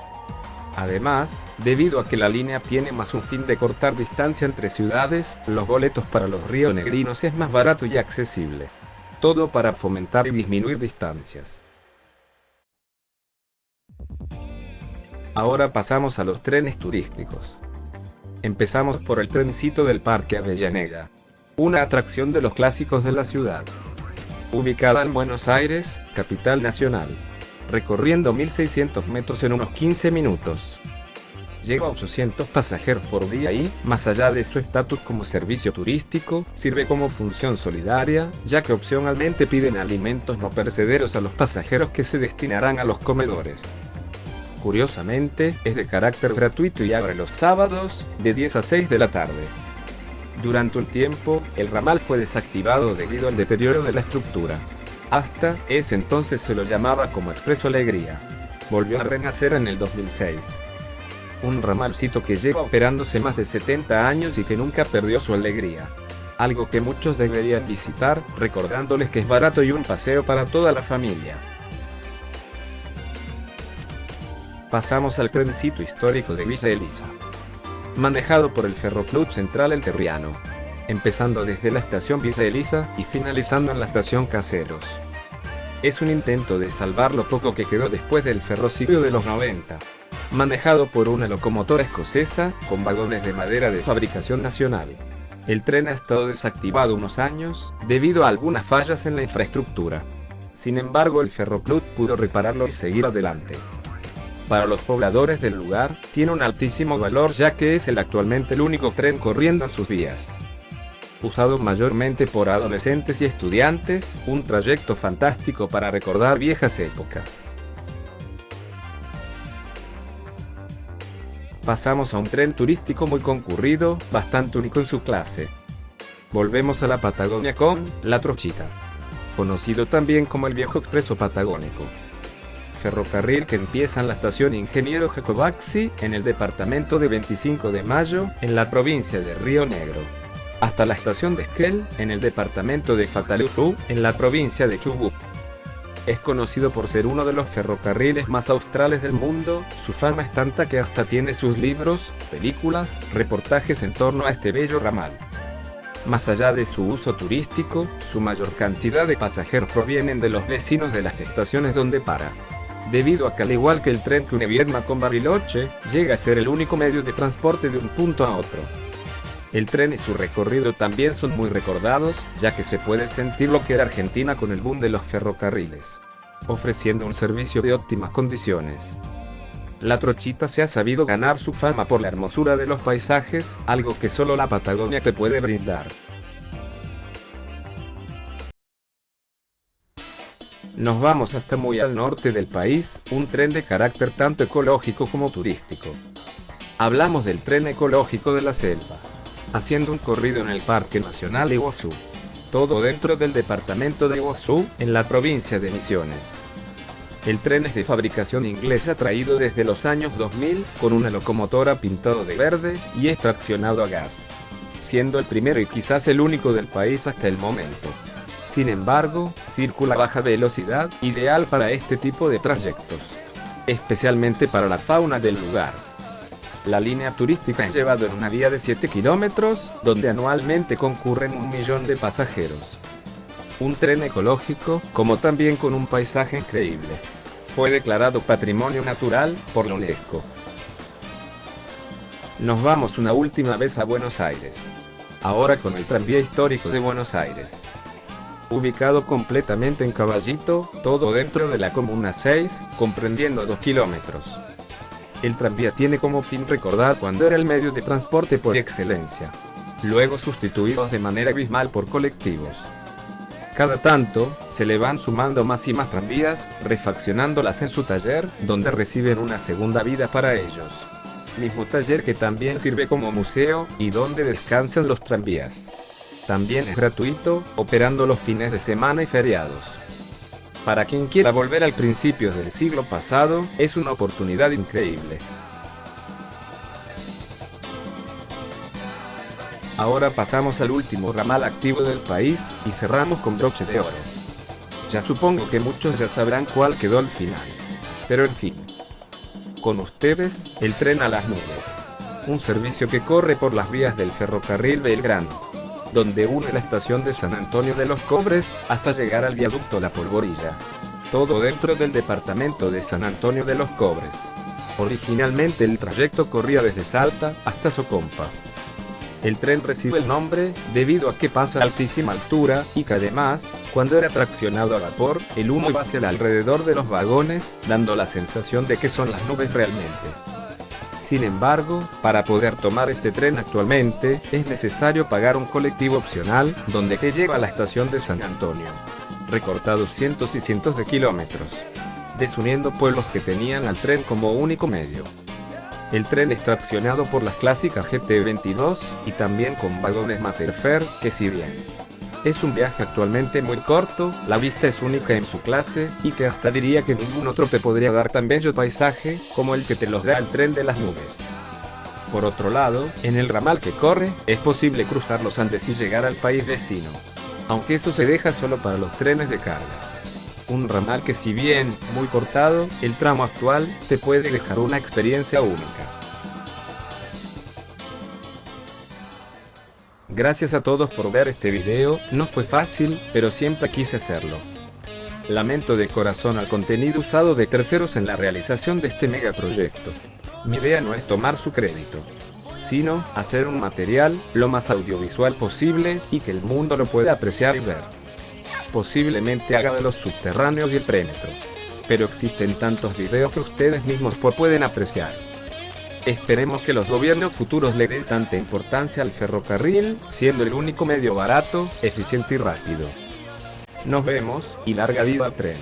Además, debido a que la línea tiene más un fin de cortar distancia entre ciudades, los boletos para los rionegrinos es más barato y accesible. Todo para fomentar y disminuir distancias. Ahora pasamos a los trenes turísticos. Empezamos por el trencito del Parque Avellaneda, una atracción de los clásicos de la ciudad. Ubicada en Buenos Aires, capital nacional, recorriendo 1600 metros en unos 15 minutos. Lleva a 800 pasajeros por día y, más allá de su estatus como servicio turístico, sirve como función solidaria, ya que opcionalmente piden alimentos no perecederos a los pasajeros que se destinarán a los comedores. Curiosamente, es de carácter gratuito y abre los sábados, de 10 a 6 de la tarde. Durante un tiempo, el ramal fue desactivado debido al deterioro de la estructura. Hasta ese entonces se lo llamaba como Expreso Alegría. Volvió a renacer en el 2006. Un ramalcito que lleva operándose más de 70 años y que nunca perdió su alegría. Algo que muchos deberían visitar, recordándoles que es barato y un paseo para toda la familia. Pasamos al trencito histórico de Villa Elisa. Manejado por el Ferroclub Central Entrerriano. Empezando desde la estación Villa Elisa y finalizando en la estación Caseros. Es un intento de salvar lo poco que quedó después del ferrocarril de los 90. Manejado por una locomotora escocesa, con vagones de madera de fabricación nacional. El tren ha estado desactivado unos años, debido a algunas fallas en la infraestructura. Sin embargo, el Ferroclub pudo repararlo y seguir adelante. Para los pobladores del lugar, tiene un altísimo valor ya que es actualmente el único tren corriendo en sus vías. Usado mayormente por adolescentes y estudiantes, un trayecto fantástico para recordar viejas épocas. Pasamos a un tren turístico muy concurrido, bastante único en su clase. Volvemos a la Patagonia con La Trochita. Conocido también como el Viejo Expreso Patagónico. Ferrocarril que empieza en la estación Ingeniero Jacobacci, en el departamento de 25 de Mayo, en la provincia de Río Negro. Hasta la estación de Esquel, en el departamento de Fatalufú, en la provincia de Chubut. Es conocido por ser uno de los ferrocarriles más australes del mundo, su fama es tanta que hasta tiene sus libros, películas, reportajes en torno a este bello ramal. Más allá de su uso turístico, su mayor cantidad de pasajeros provienen de los vecinos de las estaciones donde para. Debido a que al igual que el tren que une Viedma con Bariloche, llega a ser el único medio de transporte de un punto a otro. El tren y su recorrido también son muy recordados, ya que se puede sentir lo que era Argentina con el boom de los ferrocarriles, ofreciendo un servicio de óptimas condiciones. La Trochita se ha sabido ganar su fama por la hermosura de los paisajes, algo que solo la Patagonia te puede brindar. Nos vamos hasta muy al norte del país, un tren de carácter tanto ecológico como turístico. Hablamos del tren ecológico de la selva, haciendo un corrido en el Parque Nacional Iguazú. Todo dentro del departamento de Iguazú, en la provincia de Misiones. El tren es de fabricación inglesa traído desde los años 2000, con una locomotora pintado de verde, y es traccionado a gas. Siendo el primero y quizás el único del país hasta el momento. Sin embargo, circula a baja velocidad, ideal para este tipo de trayectos. Especialmente para la fauna del lugar. La línea turística es llevada en una vía de 7 kilómetros, donde anualmente concurren 1 millón de pasajeros. Un tren ecológico, como también con un paisaje increíble. Fue declarado Patrimonio Natural por la UNESCO. Nos vamos una última vez a Buenos Aires. Ahora con el tranvía histórico de Buenos Aires. Ubicado completamente en Caballito, todo dentro de la Comuna 6, comprendiendo 2 kilómetros. El tranvía tiene como fin recordar cuando era el medio de transporte por excelencia. Luego sustituidos de manera abismal por colectivos. Cada tanto, se le van sumando más y más tranvías, refaccionándolas en su taller, donde reciben una segunda vida para ellos. Mismo taller que también sirve como museo, y donde descansan los tranvías. También es gratuito, operando los fines de semana y feriados. Para quien quiera volver al principios del siglo pasado, es una oportunidad increíble. Ahora pasamos al último ramal activo del país, y cerramos con broche de oro. Ya supongo que muchos ya sabrán cuál quedó al final. Pero en fin. Con ustedes, el tren a las nubes. Un servicio que corre por las vías del ferrocarril Belgrano, donde une la estación de San Antonio de los Cobres, hasta llegar al viaducto La Polvorilla. Todo dentro del departamento de San Antonio de los Cobres. Originalmente el trayecto corría desde Salta hasta Socompa. El tren recibe el nombre, debido a que pasa a altísima altura, y que además, cuando era traccionado a vapor, el humo iba hacia el alrededor de los vagones, dando la sensación de que son las nubes realmente. Sin embargo, para poder tomar este tren actualmente, es necesario pagar un colectivo opcional, donde te lleva a la estación de San Antonio. Recortados cientos y cientos de kilómetros, desuniendo pueblos que tenían al tren como único medio. El tren es traccionado por las clásicas GT22 y también con vagones Materfer, que si bien es un viaje actualmente muy corto, la vista es única en su clase, y que hasta diría que ningún otro te podría dar tan bello paisaje como el que te los da el tren de las nubes. Por otro lado, en el ramal que corre, es posible cruzar los Andes y llegar al país vecino. Aunque eso se deja solo para los trenes de carga. Un ramal que, si bien muy cortado, el tramo actual te puede dejar una experiencia única. Gracias a todos por ver este video, no fue fácil, pero siempre quise hacerlo. Lamento de corazón al contenido usado de terceros en la realización de este megaproyecto. Mi idea no es tomar su crédito, sino hacer un material lo más audiovisual posible y que el mundo lo pueda apreciar y ver. Posiblemente haga de los subterráneos y el premetro, pero existen tantos videos que ustedes mismos pueden apreciar. Esperemos que los gobiernos futuros le den tanta importancia al ferrocarril, siendo el único medio barato, eficiente y rápido. Nos vemos, y larga vida al tren.